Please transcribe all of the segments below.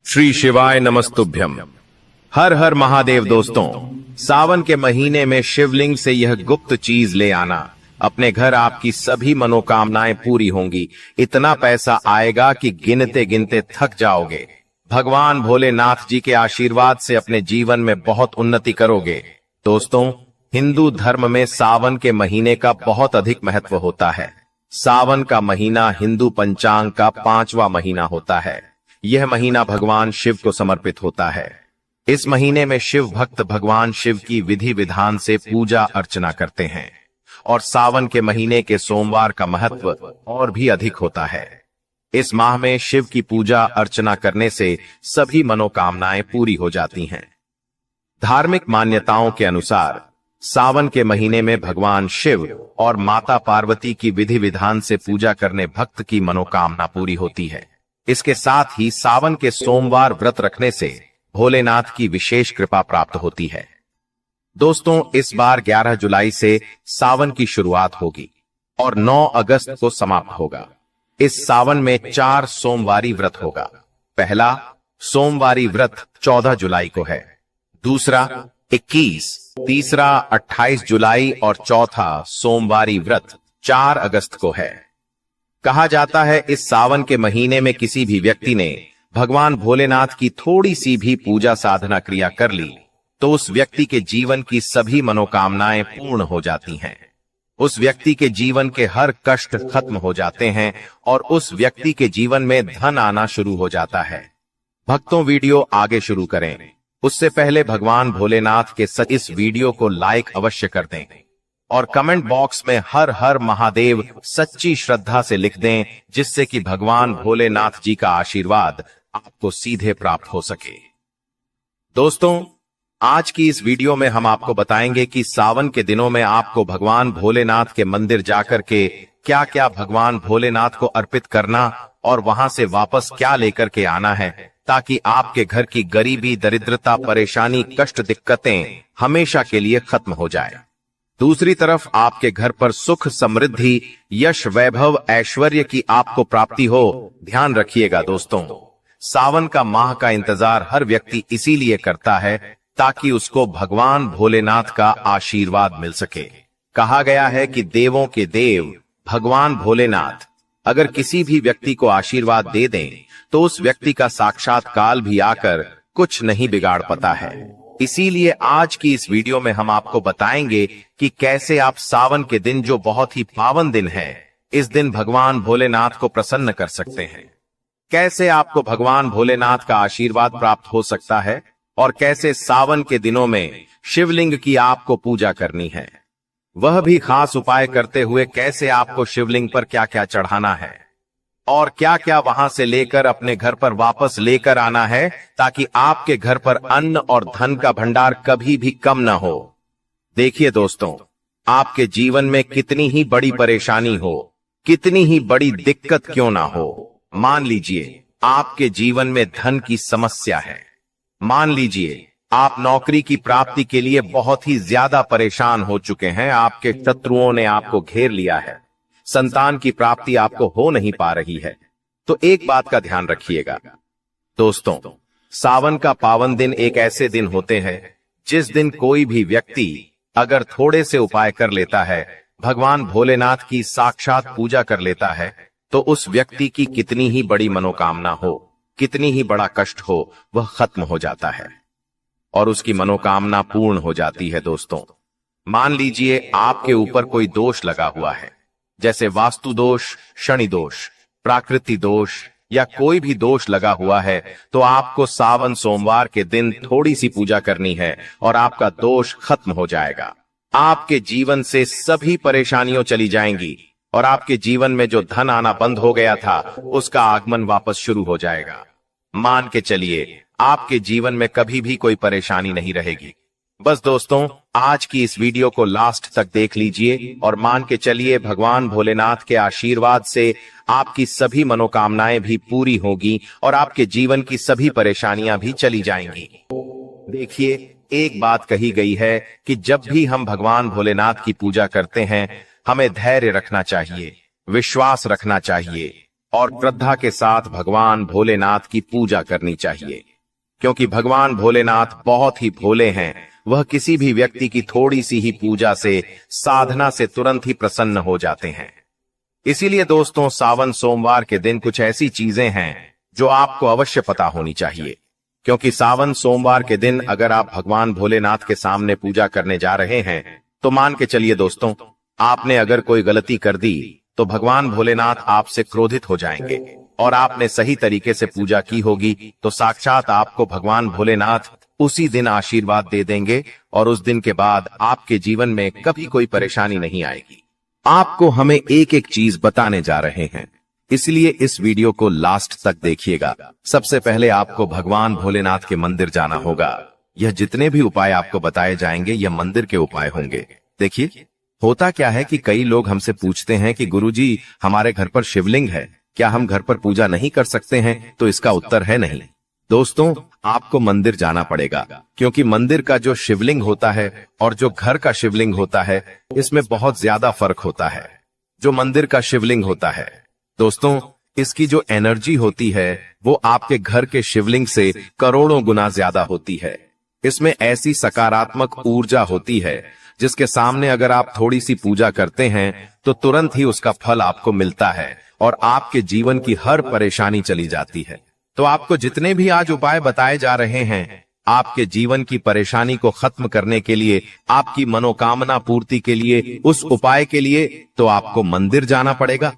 श्री शिवाय नमस्तुभ्यम। हर हर महादेव। दोस्तों, सावन के महीने में शिवलिंग से यह गुप्त चीज ले आना, अपने घर आपकी सभी मनोकामनाएं पूरी होंगी। इतना पैसा आएगा कि गिनते गिनते थक जाओगे। भगवान भोलेनाथ जी के आशीर्वाद से अपने जीवन में बहुत उन्नति करोगे। दोस्तों, हिंदू धर्म में सावन के महीने का बहुत अधिक महत्व होता है। सावन का महीना हिंदू पंचांग का 5वां महीना होता है। यह महीना भगवान शिव को समर्पित होता है। इस महीने में शिव भक्त भगवान शिव की विधि विधान से पूजा अर्चना करते हैं और सावन के महीने के सोमवार का महत्व और भी अधिक होता है। इस माह में शिव की पूजा अर्चना करने से सभी मनोकामनाएं पूरी हो जाती हैं। धार्मिक मान्यताओं के अनुसार सावन के महीने में भगवान शिव और माता पार्वती की विधि विधान से पूजा करने भक्त की मनोकामना पूरी होती है। इसके साथ ही सावन के सोमवार व्रत रखने से भोलेनाथ की विशेष कृपा प्राप्त होती है। दोस्तों, इस बार 11 जुलाई से सावन की शुरुआत होगी और 9 अगस्त को समाप्त होगा। इस सावन में 4 सोमवारी व्रत होगा। पहला सोमवारी व्रत 14 जुलाई को है, दूसरा 21, तीसरा 28 जुलाई और चौथा सोमवारी व्रत 4 अगस्त को है। कहा जाता है इस सावन के महीने में किसी भी व्यक्ति ने भगवान भोलेनाथ की थोड़ी सी भी पूजा साधना क्रिया कर ली तो उस व्यक्ति के जीवन की सभी मनोकामनाएं पूर्ण हो जाती हैं। उस व्यक्ति के जीवन के हर कष्ट खत्म हो जाते हैं और उस व्यक्ति के जीवन में धन आना शुरू हो जाता है। भक्तों, वीडियो आगे शुरू करें उससे पहले भगवान भोलेनाथ के इस वीडियो को लाइक अवश्य कर दें और कमेंट बॉक्स में हर हर महादेव सच्ची श्रद्धा से लिख दें, जिससे कि भगवान भोलेनाथ जी का आशीर्वाद आपको सीधे प्राप्त हो सके। दोस्तों, आज की इस वीडियो में हम आपको बताएंगे कि सावन के दिनों में आपको भगवान भोलेनाथ के मंदिर जाकर के क्या क्या भगवान भोलेनाथ को अर्पित करना और वहां से वापस क्या लेकर के आना है, ताकि आपके घर की गरीबी, दरिद्रता, परेशानी, कष्ट, दिक्कतें हमेशा के लिए खत्म हो जाए। दूसरी तरफ आपके घर पर सुख, समृद्धि, यश, वैभव, ऐश्वर्य की आपको प्राप्ति हो। ध्यान रखिएगा दोस्तों, सावन का माह का इंतजार हर व्यक्ति इसीलिए करता है ताकि उसको भगवान भोलेनाथ का आशीर्वाद मिल सके। कहा गया है कि देवों के देव भगवान भोलेनाथ अगर किसी भी व्यक्ति को आशीर्वाद दे दें तो उस व्यक्ति का साक्षात काल भी आकर कुछ नहीं बिगाड़ पाता है। इसीलिए आज की इस वीडियो में हम आपको बताएंगे कि कैसे आप सावन के दिन, जो बहुत ही पावन दिन है, इस दिन भगवान भोलेनाथ को प्रसन्न कर सकते हैं। कैसे आपको भगवान भोलेनाथ का आशीर्वाद प्राप्त हो सकता है और कैसे सावन के दिनों में शिवलिंग की आपको पूजा करनी है, वह भी खास उपाय करते हुए कैसे आपको शिवलिंग पर क्या क्या चढ़ाना है और क्या क्या वहां से लेकर अपने घर पर वापस लेकर आना है, ताकि आपके घर पर अन्न और धन का भंडार कभी भी कम न हो। देखिए दोस्तों, आपके जीवन में कितनी ही बड़ी परेशानी हो, कितनी ही बड़ी दिक्कत क्यों ना हो, मान लीजिए आपके जीवन में धन की समस्या है, मान लीजिए आप नौकरी की प्राप्ति के लिए बहुत ही ज्यादा परेशान हो चुके हैं, आपके शत्रुओं ने आपको घेर लिया है, संतान की प्राप्ति आपको हो नहीं पा रही है, तो एक बात का ध्यान रखिएगा दोस्तों, सावन का पावन दिन एक ऐसे दिन होते हैं जिस दिन कोई भी व्यक्ति अगर थोड़े से उपाय कर लेता है, भगवान भोलेनाथ की साक्षात पूजा कर लेता है, तो उस व्यक्ति की कितनी ही बड़ी मनोकामना हो, कितनी ही बड़ा कष्ट हो, वह खत्म हो जाता है और उसकी मनोकामना पूर्ण हो जाती है। दोस्तों, मान लीजिए आपके ऊपर कोई दोष लगा हुआ है, जैसे वास्तु दोष, शनि दोष, प्राकृतिक दोष या कोई भी दोष लगा हुआ है, तो आपको सावन सोमवार के दिन थोड़ी सी पूजा करनी है और आपका दोष खत्म हो जाएगा। आपके जीवन से सभी परेशानियां चली जाएंगी और आपके जीवन में जो धन आना बंद हो गया था, उसका आगमन वापस शुरू हो जाएगा। मान के चलिए आपके जीवन में कभी भी कोई परेशानी नहीं रहेगी। बस दोस्तों, आज की इस वीडियो को लास्ट तक देख लीजिए और मान के चलिए भगवान भोलेनाथ के आशीर्वाद से आपकी सभी मनोकामनाएं भी पूरी होगी और आपके जीवन की सभी परेशानियां भी चली जाएंगी। देखिए, एक बात कही गई है कि जब भी हम भगवान भोलेनाथ की पूजा करते हैं, हमें धैर्य रखना चाहिए, विश्वास रखना चाहिए, और श्रद्धा के साथ भगवान भोलेनाथ की पूजा करनी चाहिए, क्योंकि भगवान भोलेनाथ बहुत ही भोले हैं। वह किसी भी व्यक्ति की थोड़ी सी ही पूजा से, साधना से तुरंत ही प्रसन्न हो जाते हैं। इसीलिए दोस्तों, सावन सोमवार के दिन कुछ ऐसी चीजें हैं जो आपको अवश्य पता होनी चाहिए, क्योंकि सावन सोमवार के दिन अगर आप भगवान भोलेनाथ के सामने पूजा करने जा रहे हैं तो मान के चलिए दोस्तों, आपने अगर कोई गलती कर दी तो भगवान भोलेनाथ आपसे क्रोधित हो जाएंगे, और आपने सही तरीके से पूजा की होगी तो साक्षात आपको भगवान भोलेनाथ उसी दिन आशीर्वाद दे देंगे, और उस दिन के बाद आपके जीवन में कभी कोई परेशानी नहीं आएगी। आपको हमें एक एक चीज बताने जा रहे हैं, इसलिए इस वीडियो को लास्ट तक देखिएगा। सबसे पहले आपको भगवान भोलेनाथ के मंदिर जाना होगा। यह जितने भी उपाय आपको बताए जाएंगे यह मंदिर के उपाय होंगे। देखिए, होता क्या है कि कई लोग हमसे पूछते हैं कि गुरुजी, हमारे घर पर शिवलिंग है, क्या हम घर पर पूजा नहीं कर सकते हैं? तो इसका उत्तर है नहीं दोस्तों, आपको मंदिर जाना पड़ेगा, क्योंकि मंदिर का जो शिवलिंग होता है और जो घर का शिवलिंग होता है, इसमें बहुत ज्यादा फर्क होता है। जो मंदिर का शिवलिंग होता है दोस्तों, इसकी जो एनर्जी होती है वो आपके घर के शिवलिंग से करोड़ों गुना ज्यादा होती है। इसमें ऐसी सकारात्मक ऊर्जा होती है जिसके सामने अगर आप थोड़ी सी पूजा करते हैं तो तुरंत ही उसका फल आपको मिलता है और आपके जीवन की हर परेशानी चली जाती है। तो आपको जितने भी आज उपाय बताए जा रहे हैं, आपके जीवन की परेशानी को खत्म करने के लिए, आपकी मनोकामना पूर्ति के लिए, उस उपाय के लिए तो आपको मंदिर जाना पड़ेगा।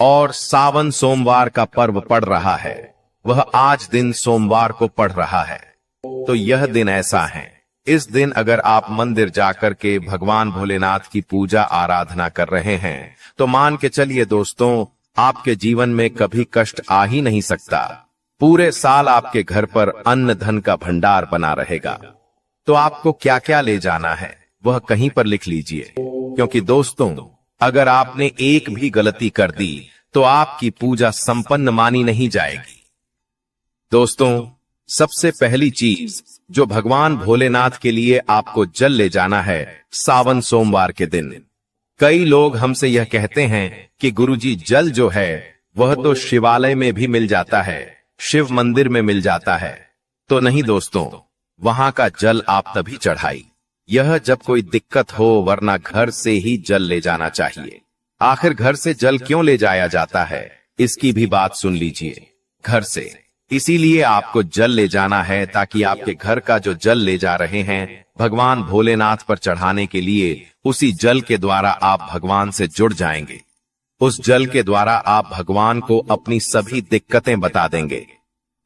और सावन सोमवार का पर्व पड़ रहा है, वह आज दिन सोमवार को पड़ रहा है, तो यह दिन ऐसा है, इस दिन अगर आप मंदिर जाकर के भगवान भोलेनाथ की पूजा आराधना कर रहे हैं तो मान के चलिए दोस्तों, आपके जीवन में कभी कष्ट आ ही नहीं सकता। पूरे साल आपके घर पर अन्न धन का भंडार बना रहेगा। तो आपको क्या क्या ले जाना है वह कहीं पर लिख लीजिए, क्योंकि दोस्तों, अगर आपने एक भी गलती कर दी तो आपकी पूजा संपन्न मानी नहीं जाएगी। दोस्तों, सबसे पहली चीज जो भगवान भोलेनाथ के लिए आपको जल ले जाना है सावन सोमवार के दिन। कई लोग हमसे यह कहते हैं कि गुरुजी, जल जो है वह तो शिवालय में भी मिल जाता है, शिव मंदिर में मिल जाता है। तो नहीं दोस्तों, वहां का जल आप तभी चढ़ाई यह जब कोई दिक्कत हो, वरना घर से ही जल ले जाना चाहिए। आखिर घर से जल क्यों ले जाया जाता है, इसकी भी बात सुन लीजिए। घर से इसीलिए आपको जल ले जाना है ताकि आपके घर का जो जल ले जा रहे हैं भगवान भोलेनाथ पर चढ़ाने के लिए, उसी जल के द्वारा आप भगवान से जुड़ जाएंगे। उस जल के द्वारा आप भगवान को अपनी सभी दिक्कतें बता देंगे,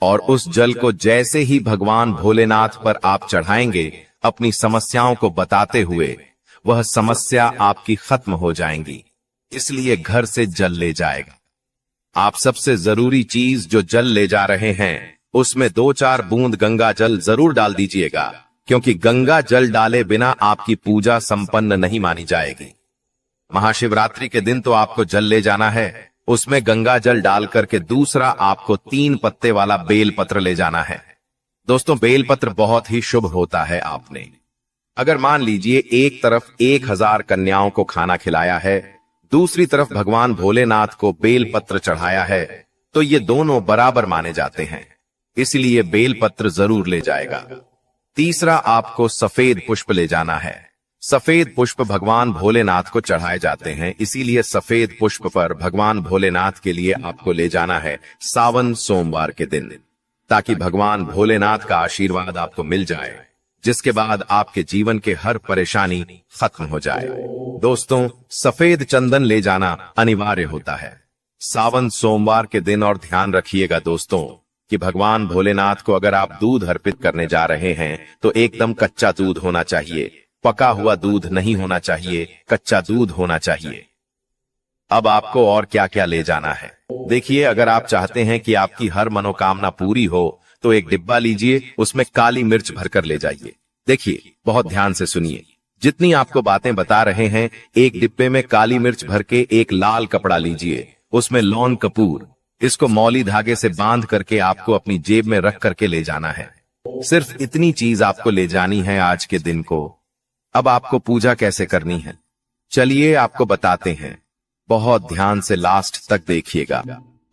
और उस जल को जैसे ही भगवान भोलेनाथ पर आप चढ़ाएंगे, अपनी समस्याओं को बताते हुए, वह समस्या आपकी खत्म हो जाएंगी। इसलिए घर से जल ले जाएगा। आप सबसे जरूरी चीज जो जल ले जा रहे हैं उसमें 2-4 बूंद गंगा जल जरूर डाल दीजिएगा, क्योंकि गंगा जल डाले बिना आपकी पूजा संपन्न नहीं मानी जाएगी। महाशिवरात्रि के दिन तो आपको जल ले जाना है, उसमें गंगा जल डाल करके दूसरा आपको 3 पत्ते वाला बेल पत्र ले जाना है। दोस्तों, बेल पत्र बहुत ही शुभ होता है। आपने अगर मान लीजिए एक तरफ 1000 कन्याओं को खाना खिलाया है, दूसरी तरफ भगवान भोलेनाथ को बेल पत्र चढ़ाया है, तो ये दोनों बराबर माने जाते हैं, इसलिए बेल पत्र जरूर ले जाएगा। तीसरा, आपको सफेद पुष्प ले जाना है। सफेद पुष्प भगवान भोलेनाथ को चढ़ाए जाते हैं, इसीलिए सफेद पुष्प पर भगवान भोलेनाथ के लिए आपको ले जाना है सावन सोमवार के दिन, ताकि भगवान भोलेनाथ का आशीर्वाद आपको मिल जाए, जिसके बाद आपके जीवन के हर परेशानी खत्म हो जाए। दोस्तों, सफेद चंदन ले जाना अनिवार्य होता है सावन सोमवार के दिन। और ध्यान रखिएगा दोस्तों कि भगवान भोलेनाथ को अगर आप दूध अर्पित करने जा रहे हैं तो एकदम कच्चा दूध होना चाहिए, पका हुआ दूध नहीं होना चाहिए, कच्चा दूध होना चाहिए। अब आपको और क्या क्या ले जाना है देखिए। अगर आप चाहते हैं कि आपकी हर मनोकामना पूरी हो तो एक डिब्बा लीजिए, उसमें काली मिर्च भरकर ले जाइए। देखिए, बहुत ध्यान से सुनिए, जितनी आपको बातें बता रहे हैं, एक डिब्बे में काली मिर्च भर के एक लाल कपड़ा लीजिए, उसमें लौंग कपूर, इसको मौली धागे से बांध करके आपको अपनी जेब में रख करके ले जाना है। सिर्फ इतनी चीज आपको ले जानी है आज के दिन को। अब आपको पूजा कैसे करनी है, चलिए आपको बताते हैं, बहुत ध्यान से लास्ट तक देखिएगा।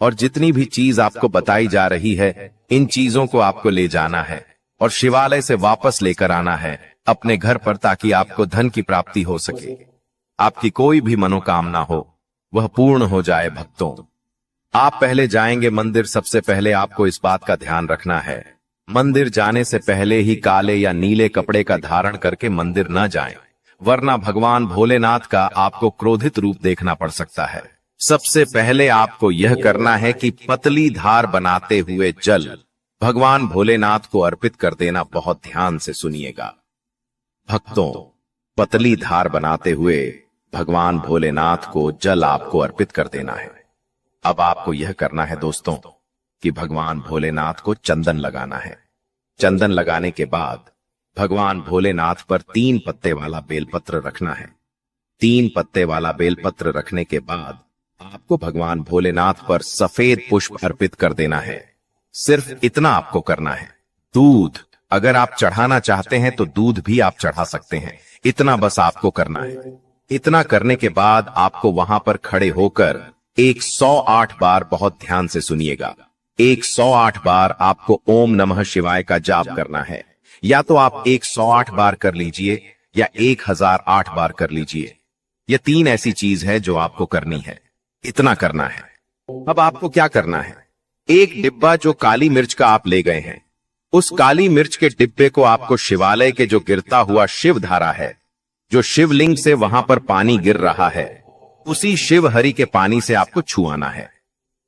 और जितनी भी चीज आपको बताई जा रही है, इन चीजों को आपको ले जाना है और शिवालय से वापस लेकर आना है अपने घर पर, ताकि आपको धन की प्राप्ति हो सके, आपकी कोई भी मनोकामना हो वह पूर्ण हो जाए। भक्तों, आप पहले जाएंगे मंदिर, सबसे पहले आपको इस बात का ध्यान रखना है, मंदिर जाने से पहले ही काले या नीले कपड़े का धारण करके मंदिर न जाएं, वरना भगवान भोलेनाथ का आपको क्रोधित रूप देखना पड़ सकता है। सबसे पहले आपको यह करना है कि पतली धार बनाते हुए जल भगवान भोलेनाथ को अर्पित कर देना। बहुत ध्यान से सुनिएगा भक्तों, पतली धार बनाते हुए भगवान भोलेनाथ को जल आपको अर्पित कर देना है। अब आपको यह करना है दोस्तों कि भगवान भोलेनाथ को चंदन लगाना है। चंदन लगाने के बाद भगवान भोलेनाथ पर 3 पत्ते वाला बेलपत्र रखना है। 3 पत्ते वाला बेलपत्र रखने के बाद आपको भगवान भोलेनाथ पर सफेद पुष्प अर्पित कर देना है। सिर्फ इतना आपको करना है। दूध अगर आप चढ़ाना चाहते हैं तो दूध भी आप चढ़ा सकते हैं, इतना बस आपको करना है। इतना करने के बाद आपको वहां पर खड़े होकर 108 बार, बहुत ध्यान से सुनिएगा, 108 बार आपको ओम नमः शिवाय का जाप करना है। या तो आप 108 बार कर लीजिए या 1008 बार कर लीजिए। यह 3 ऐसी चीज है जो आपको करनी है, इतना करना है। अब आपको क्या करना है, एक डिब्बा जो काली मिर्च का आप ले गए हैं, उस काली मिर्च के डिब्बे को आपको शिवालय के जो गिरता हुआ शिव धारा है, जो शिवलिंग से वहां पर पानी गिर रहा है, उसी शिव हरि के पानी से आपको छुआना है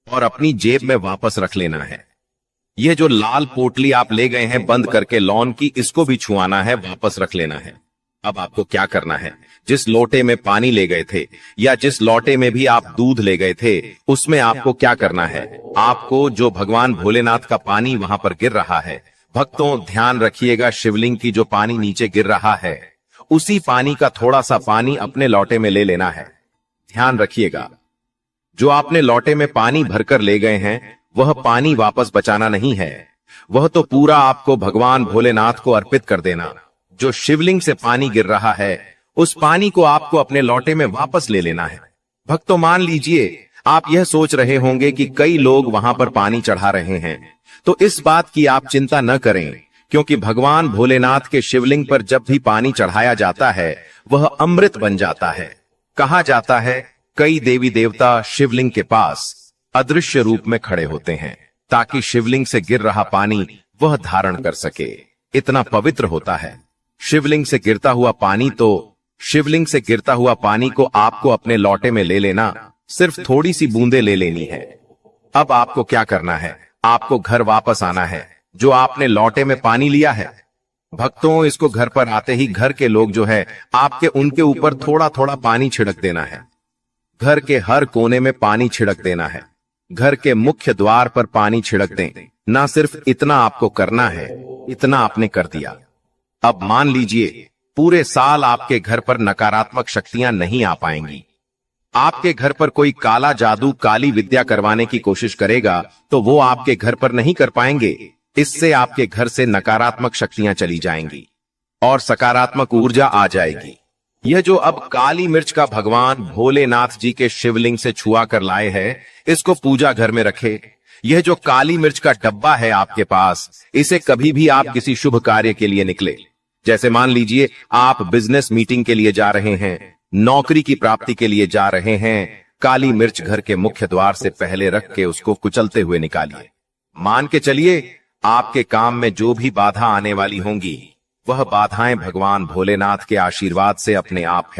और अपनी जेब में वापस रख लेना है। यह जो लाल पोटली आप ले गए हैं बंद करके लॉन की, इसको भी छुआना है, वापस रख लेना है। अब आपको क्या करना है, जिस लोटे में पानी ले गए थे या जिस लोटे में भी आप दूध ले गए थे, उसमें आपको क्या करना है, आपको जो भगवान भोलेनाथ का पानी वहां पर गिर रहा है, भक्तों ध्यान रखिएगा, शिवलिंग की जो पानी नीचे गिर रहा है, उसी पानी का थोड़ा सा पानी अपने लोटे में ले लेना है। ध्यान रखिएगा, जो आपने लोटे में पानी भरकर ले गए हैं वह पानी वापस बचाना नहीं है, वह तो पूरा आपको भगवान भोलेनाथ को अर्पित कर देना। जो शिवलिंग से पानी गिर रहा है, उस पानी को आपको अपने लोटे में वापस ले लेना है। भक्तों मान लीजिए आप यह सोच रहे होंगे कि कई लोग वहां पर पानी चढ़ा रहे हैं, तो इस बात की आप चिंता न करें, क्योंकि भगवान भोलेनाथ के शिवलिंग पर जब भी पानी चढ़ाया जाता है वह अमृत बन जाता है। कहा जाता है कई देवी देवता शिवलिंग के पास अदृश्य रूप में खड़े होते हैं ताकि शिवलिंग से गिर रहा पानी वह धारण कर सके, इतना पवित्र होता है। शिवलिंग से गिरता हुआ पानी को आपको अपने लोटे में ले लेना, सिर्फ थोड़ी सी बूंदे ले लेनी है। अब आपको क्या करना है, आपको घर वापस आना है जो आपने लोटे में पानी लिया है। भक्तों, इसको घर पर आते ही घर के लोग जो है आपके उनके ऊपर थोड़ा थोड़ा पानी छिड़क देना है। घर के हर कोने में पानी छिड़क देना है। घर के मुख्य द्वार पर पानी छिड़क दें। ना सिर्फ इतना आपको करना है, इतना आपने कर दिया। अब मान लीजिए पूरे साल आपके घर पर नकारात्मक शक्तियां नहीं आ पाएंगी। आपके घर पर कोई काला जादू, काली विद्या करवाने की कोशिश करेगा तो वो आपके घर पर नहीं कर पाएंगे। इससे आपके घर से नकारात्मक शक्तियां चली जाएंगी और सकारात्मक ऊर्जा आ जाएगी। यह जो अब काली मिर्च का भगवान भोलेनाथ जी के शिवलिंग से छुआ कर लाए हैं, इसको पूजा घर में रखे। यह जो काली मिर्च का डब्बा है आपके पास, इसे कभी भी आप किसी शुभ कार्य के लिए निकले, जैसे मान लीजिए आप बिजनेस मीटिंग के लिए जा रहे हैं, नौकरी की प्राप्ति के लिए जा रहे हैं, काली मिर्च घर के मुख्य द्वार से पहले रख के उसको कुचलते हुए निकालिए। मान के चलिए आपके काम में जो भी बाधा आने वाली होंगी, वह बाधाएं भगवान भोलेनाथ के आशीर्वाद से अपने आप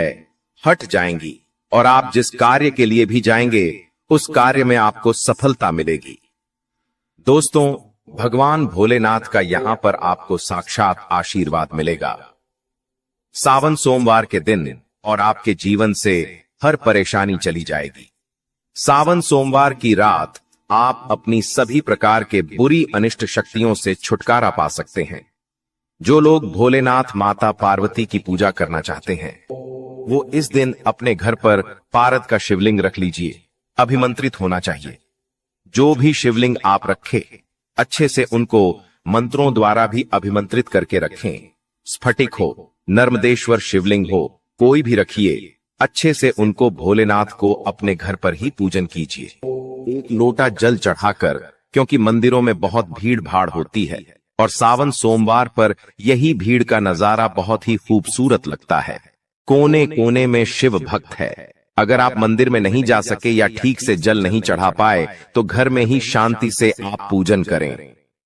हट जाएंगी और आप जिस कार्य के लिए भी जाएंगे उस कार्य में आपको सफलता मिलेगी। दोस्तों, भगवान भोलेनाथ का यहां पर आपको साक्षात आशीर्वाद मिलेगा। सावन सोमवार के दिन और आपके जीवन से हर परेशानी चली जाएगी। सावन सोमवार की रात आप अपनी सभी प्रकार के बुरी अनिष्ट शक्तियों से छुटकारा पा सकते हैं। जो लोग भोलेनाथ माता पार्वती की पूजा करना चाहते हैं, वो इस दिन अपने घर पर पारद का शिवलिंग रख लीजिए। अभिमंत्रित होना चाहिए। जो भी शिवलिंग आप रखें, अच्छे से उनको मंत्रों द्वारा भी अभिमंत्रित करके रखें। स्फटिक हो, नर्मदेश्वर शिवलिंग हो, कोई भी रखिए, अच्छे से उनको भोलेनाथ को अपने घर पर ही पूजन कीजिए। एक लोटा जल चढ़ाकर, क्योंकि मंदिरों में बहुत भीड़ भाड़ होती है और सावन सोमवार पर यही भीड़ का नजारा बहुत ही खूबसूरत लगता है। कोने कोने में शिव भक्त है। अगर आप मंदिर में नहीं जा सके या ठीक से जल नहीं चढ़ा पाए तो घर में ही शांति से आप पूजन करें।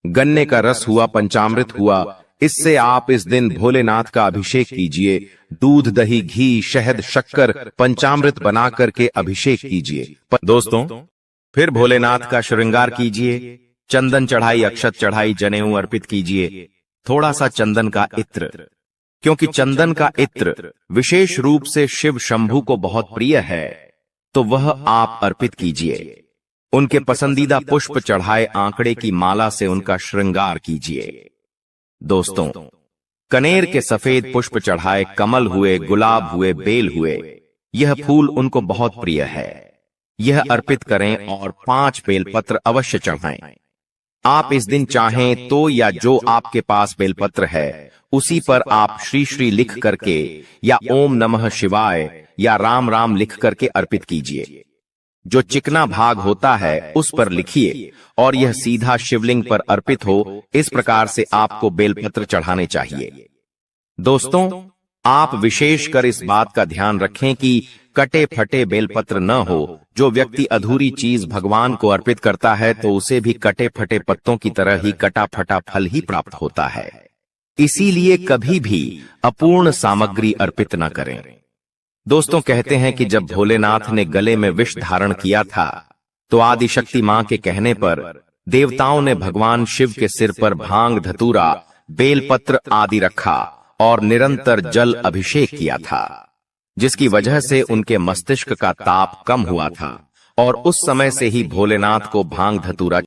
गन्ने का रस हुआ, पंचामृत हुआ, इससे आप इस दिन भोलेनाथ का अभिषेक कीजिए। दूध, दही, घी, शहद, शक्कर, पंचामृत बना करके अभिषेक कीजिए। दोस्तों, फिर भोलेनाथ का श्रृंगार कीजिए। चंदन चढ़ाई, अक्षत चढ़ाई, जनेऊ अर्पित कीजिए। थोड़ा सा चंदन का इत्र, क्योंकि चंदन का इत्र विशेष रूप से शिव शंभू को बहुत प्रिय है, तो वह आप अर्पित कीजिए। उनके पसंदीदा पुष्प चढ़ाए आंकड़े की माला से उनका श्रृंगार कीजिए। दोस्तों, कनेर के सफेद पुष्प चढ़ाए, कमल हुए, गुलाब हुए, बेल हुए, यह फूल उनको बहुत प्रिय है, यह अर्पित करें और 5 बेलपत्र अवश्य चढ़ाएं। आप इस दिन चाहें तो या जो आपके पास बेलपत्र है उसी पर आप श्री श्री लिख करके या ओम नमः शिवाय या राम राम लिख करके अर्पित कीजिए। जो चिकना भाग होता है उस पर लिखिए और यह सीधा शिवलिंग पर अर्पित हो, इस प्रकार से आपको बेलपत्र चढ़ाने चाहिए। दोस्तों, आप विशेष कर इस बात का ध्यान रखें कि कटे फटे बेलपत्र न हो। जो व्यक्ति अधूरी चीज भगवान को अर्पित करता है तो उसे भी कटे फटे पत्तों की तरह ही कटा फटा फल ही प्राप्त होता है। इसीलिए कभी भी अपूर्ण सामग्री अर्पित न करें। दोस्तों, कहते हैं कि जब भोलेनाथ ने गले में विष धारण किया था तो आदिशक्ति मां के कहने पर देवताओं ने भगवान शिव के सिर पर भांग, धतूरा, बेलपत्र आदि रखा और निरंतर जल अभिषेक किया था, जिसकी वजह से उनके मस्तिष्क का ताप कम हुआ था और उस समय से ही भोलेनाथ को भांग धतूरा